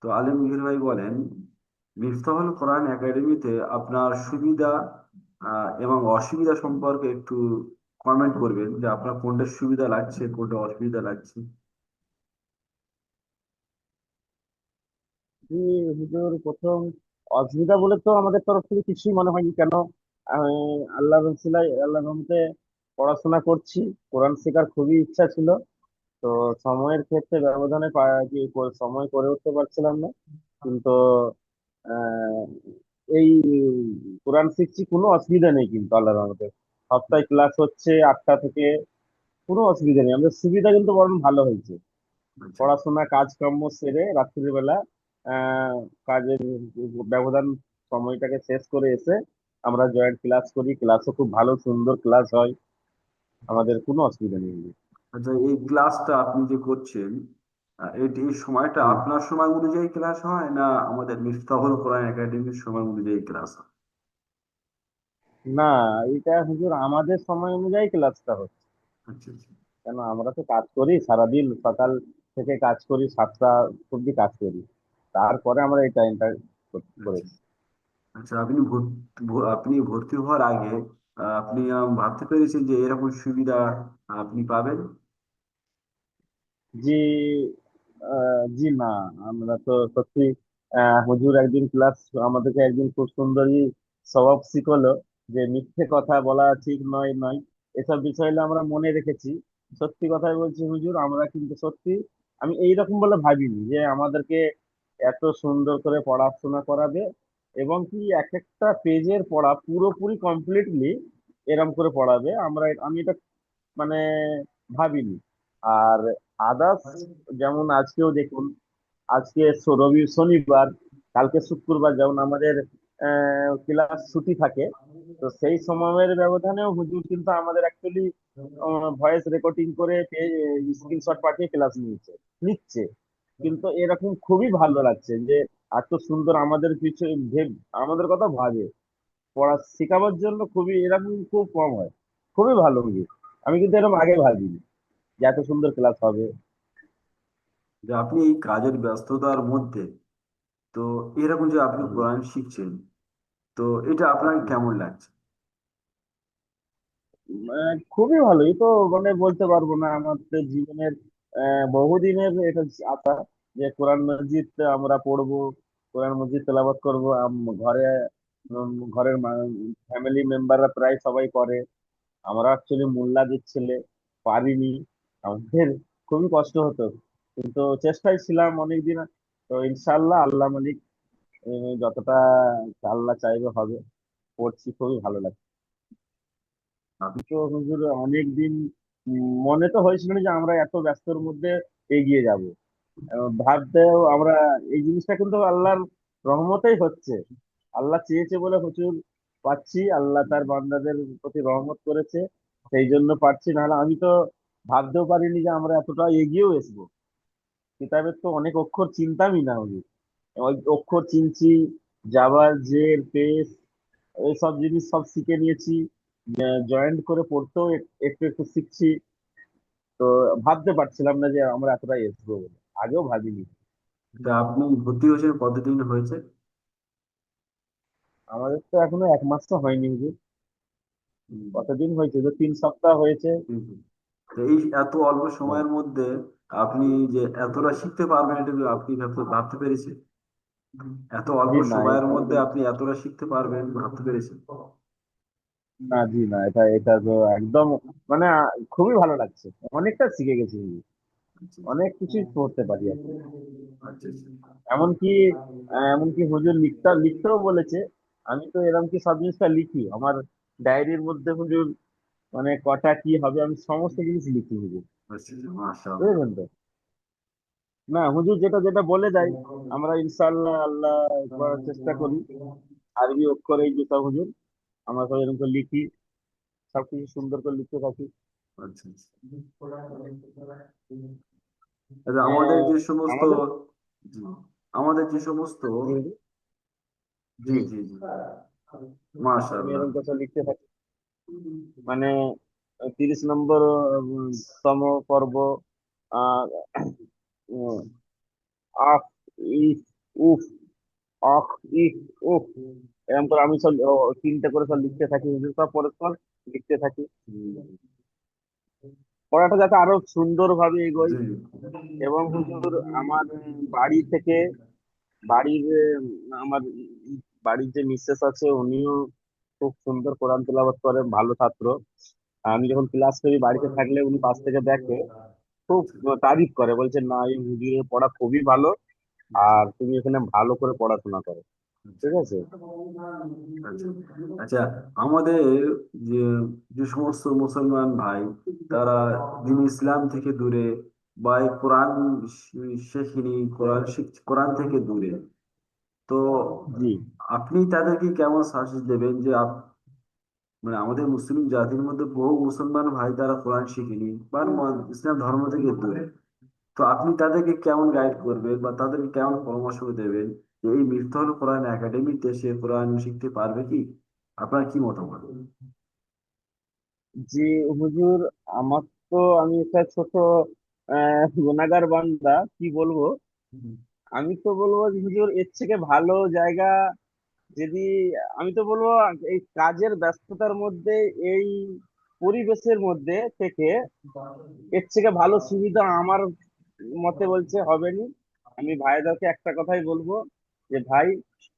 তো আলমগীর ভাই বলেন, মিফতাহুল কোরআন একাডেমিতে আপনার সুবিধা এবং অসুবিধা সম্পর্কে একটু কমেন্ট করবেন, যে আপনার কোনটা সুবিধা লাগছে কোনটা অসুবিধা লাগছে। জি, হুজুর, প্রথম অসুবিধা বলে তো আমাদের তরফ থেকে কিছুই মনে হয়নি। কেন, আমি আল্লাহ রহমতে পড়াশোনা করছি। কোরআন শেখার খুবই ইচ্ছা ছিল। তো সময়ের ক্ষেত্রে ব্যবধানে সময় করে উঠতে পারছিলাম না। কিন্তু আহ, এই কোরআন শিখছি, কোনো অসুবিধা নেই কিন্তু আল্লাহ রহমতে। সপ্তাহে ক্লাস হচ্ছে 8টা থেকে, কোনো অসুবিধা নেই। আমাদের সুবিধা কিন্তু বরং ভালো হয়েছে। আচ্ছা। পড়াশোনা কাজকর্ম সেরে রাত্রির বেলা আহ কাজের ব্যবধান সময়টাকে শেষ করে এসে আমরা জয়েন্ট ক্লাস করি। ক্লাসও খুব ভালো সুন্দর ক্লাস হয়। আমাদের কোনো অসুবিধা নেই। আচ্ছা, এই ক্লাসটা আপনি যে করছেন, এই সময়টা হুম। আপনার সময় অনুযায়ী ক্লাস হয় না আমাদের মিফতাহুল কোরআন একাডেমির সময় অনুযায়ী ক্লাস হয়? না, এটা হুজুর আমাদের সময় অনুযায়ী ক্লাসটা হচ্ছে। আচ্ছা আচ্ছা। কেন, আমরা তো কাজ করি সারাদিন, সকাল থেকে কাজ করি, 7টা অব্দি কাজ করি। তারপরে আমরা এই টাইমটা আচ্ছা করেছি। আচ্ছা। আপনি ভর্তি হওয়ার আগে আপনি ভাবতে পেরেছেন যে এরকম সুবিধা আপনি পাবেন? জি, জি না, আমরা তো সত্যি হুজুর একদিন ক্লাস আমাদেরকে একদিন খুব সুন্দরী স্বভাব শিখলো যে মিথ্যে কথা বলা ঠিক নয় নয়, এসব বিষয়গুলো আমরা মনে রেখেছি। সত্যি কথাই বলছি হুজুর, আমরা কিন্তু সত্যি, আমি এইরকম বলে ভাবিনি যে আমাদেরকে এত সুন্দর করে পড়াশোনা করাবে, এবং কি এক একটা পেজের পড়া পুরোপুরি কমপ্লিটলি এরম করে পড়াবে। আমি এটা মানে ভাবিনি। আর আদার্স, যেমন আজকেও দেখুন, আজকে শনিবার, কালকে শুক্রবার, যেমন আমাদের ক্লাস ছুটি থাকে। তো সেই সময়ের ব্যবধানেও হুজুর কিন্তু আমাদের অ্যাকচুয়ালি ভয়েস রেকর্ডিং করে স্ক্রিনশট পাঠিয়ে ক্লাস নিচ্ছে। কিন্তু এরকম খুবই ভালো লাগছে যে এত সুন্দর আমাদের পিছু আমাদের কথা ভাবে। পড়া শেখাবার জন্য খুবই এরকম খুব কম হয়। খুবই ভালো হুজুর। আমি কিন্তু এরকম আগে ভাবিনি যে এত সুন্দর ক্লাস হবে। যে আপনি এই কাজের ব্যস্ততার মধ্যে, তো এরকম যে আপনি হুম। কোরআন শিখছেন, তো এটা আপনার কেমন লাগছে? খুবই ভালো। এই তো মানে বলতে পারবো না, আমাদের জীবনের বহুদিনের এটা আশা যে কোরআন মজিদ আমরা পড়বো, কোরআন মজিদ তেলাওয়াত করবো। ঘরে ঘরের ফ্যামিলি মেম্বাররা প্রায় সবাই করে। আমরা অ্যাকচুয়ালি মোল্লাদের ছেলে, পারিনি। আমাদের খুবই কষ্ট হতো, কিন্তু চেষ্টায় ছিলাম অনেকদিন। তো ইনশাল্লাহ আল্লাহ মালিক যতটা আল্লাহ চাইবে হবে। পড়ছি, খুবই ভালো লাগে। আপনি তো হুজুর অনেক দিন মনে তো হয়েছিল না যে আমরা এত ব্যস্তর মধ্যে এগিয়ে যাব। ভাবতেও আমরা, এই জিনিসটা কিন্তু আল্লাহর রহমতেই হচ্ছে। আল্লাহ চেয়েছে বলে হুজুর পাচ্ছি, আল্লাহ তার বান্দাদের প্রতি রহমত করেছে, সেই জন্য পাচ্ছি। নাহলে আমি তো ভাবতেও পারিনি যে আমরা এতটা এগিয়েও আসবো। কিতাবের তো অনেক অক্ষর চিনতামই না হুজুর। ওই অক্ষর চিনছি, জাভার জের পেস, এইসব জিনিস সব শিখে নিয়েছি। জয়েন্ট করে পড়তেও একটু একটু শিখছি। তো ভাবতে পারছিলাম না যে আমরা এতটা আসবো বলে, আগেও ভাবিনি। আপনি ভর্তি হয়েছেন কতদিন হয়েছে? আমাদের তো এখনো 1 মাস তো হয়নি হুজুর। হুম, কতদিন হয়েছে, তো 3 সপ্তাহ হয়েছে। হুম, হুম। তো এই এত অল্প হ্যাঁ। সময়ের মধ্যে আপনি যে এতটা শিখতে পারবেন, এটা কি আপনি ভাবতে ভাবতে পেরেছেন? এত অল্প জি না, সময়ের মধ্যে আপনি এতটা শিখতে পারবেন ভাবতে পেরেছেন? না জি না, এটা এটা তো একদম মানে খুবই ভালো লাগছে। অনেকটা শিখে গেছি হুজুর। আচ্ছা অনেক কিছুই করতে পারি এখন। আচ্ছা। আচ্ছা এমনকি এমনকি হুজুর লিখতেও বলেছে। আমি তো এরকম কি সব জিনিসটা লিখি আমার ডায়েরির মধ্যে হুজুর। মানে কটা কি হবে আমি সমস্ত জিনিস লিখি হুজুর। আচ্ছা। মাশাআল্লাহ। বুঝলেন তো? না হুজুর যেটা যেটা বলে দেয় আমরা ইনশাল্লাহ আল্লাহ করার চেষ্টা করি। আরবি অক্ষর এই যেটা হুজুর আমরা সব এরকম করে লিখি, সবকিছু সুন্দর করে লিখতে থাকি। আচ্ছা আচ্ছা। আমাদের যে সমস্ত, আমাদের জি, আমাদের যে সমস্ত, জি হুজুর, জি জি, জি জি, আমি মাশাআল্লাহ। এরকম কথা লিখতে থাকি। মানে 30 নম্বর তম পর্ব, আহ, উম, আফ, ইফ, উফ, অখ, ইফ, উফ, এরকম করে আমি সব তিনটে করে সব লিখতে থাকি, হুজুর সব পরস্পর লিখতে থাকি। হুম, পড়াটা যাতে আরো সুন্দর ভাবে এগোয়। জি, এবং হুজুর আমার বাড়ি থেকে বাড়ির আমার বাড়ির যে মিসেস আছে উনিও খুব সুন্দর কোরআন তেলাওয়াত করেন, ভালো ছাত্র। আমি যখন ক্লাস করি বাড়িতে থাকলে উনি পাশ থেকে দেখে, খুব তারিফ করে, বলছে না এই হুজুরের পড়া খুবই ভালো, আর তুমি এখানে ভালো করে পড়াশোনা করো। আচ্ছা, ঠিক আছে। আচ্ছা, আচ্ছা, আমাদের যে যে সমস্ত মুসলমান ভাই তারা দিন ইসলাম থেকে দূরে বা এই কোরআন শেখেনি, কোরআন থেকে দূরে, তো জি আপনি তাদেরকে কেমন সাজেশ দেবেন যে মানে আমাদের মুসলিম জাতির মধ্যে বহু মুসলমান ভাই তারা কোরআন শিখেনি বা ইসলাম ধর্ম থেকে দূরে, তো আপনি তাদেরকে কেমন গাইড করবেন বা তাদেরকে কেমন পরামর্শ দেবেন যে এই মিফতাহুল কোরআন একাডেমিতে সে কোরআন শিখতে পারবে কি? আপনার কি মতামত? জি হুজুর, আমার তো আমি একটা ছোট গুনাহগার বান্দা, কি বলবো। আমি তো বলবো যে হুজুর এর থেকে ভালো জায়গা যদি, আমি তো বলবো এই কাজের ব্যস্ততার মধ্যে, এই পরিবেশের মধ্যে থেকে এর থেকে ভালো সুবিধা আমার মতে বলছে হবে নি। আমি ভাইদেরকে একটা কথাই বলবো যে ভাই,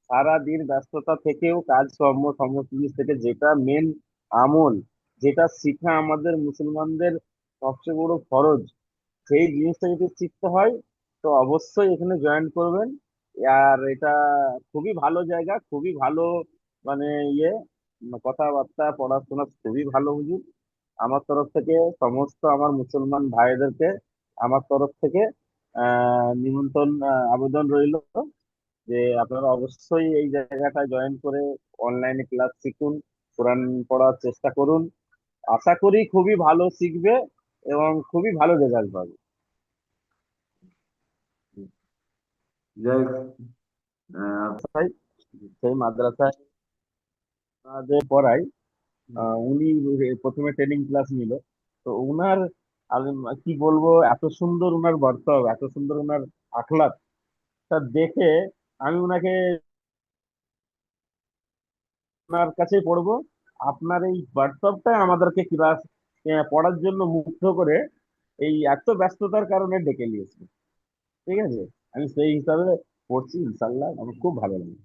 সারা দিন ব্যস্ততা থেকেও কাজকর্ম সমস্ত জিনিস থেকে যেটা মেন আমল, যেটা শিখা আমাদের মুসলমানদের সবচেয়ে বড় ফরজ, সেই জিনিসটা যদি শিখতে হয় তো অবশ্যই এখানে জয়েন করবেন। আর এটা খুবই ভালো জায়গা, খুবই ভালো, মানে ইয়ে, কথাবার্তা পড়াশোনা খুবই ভালো হুজুর। আমার তরফ থেকে সমস্ত আমার মুসলমান ভাইদেরকে আমার তরফ থেকে নিমন্ত্রণ, আবেদন রইল যে আপনারা অবশ্যই এই জায়গাটায় জয়েন করে অনলাইনে ক্লাস শিখুন, কোরআন পড়ার চেষ্টা করুন। আশা করি খুবই ভালো শিখবে এবং খুবই ভালো রেজাল্ট পাবে। যাই হোক, আহ, তাই সেই মাদ্রাসায় যে পড়াই, উনি প্রথমে ট্রেনিং ক্লাস নিল। তো উনার, আমি কি বলবো, এত সুন্দর উনার বর্তাও, এত সুন্দর উনার আখলাক, তা দেখে আমি উনাকে, আপনার কাছেই পড়বো। আপনার এই হোয়াটসঅ্যাপটাই আমাদেরকে ক্লাস পড়ার জন্য মুগ্ধ করে এই এত ব্যস্ততার কারণে ডেকে নিয়েছে। ঠিক আছে, আমি সেই হিসাবে পড়ছি, ইনশাল্লাহ আমার খুব ভালো লাগে।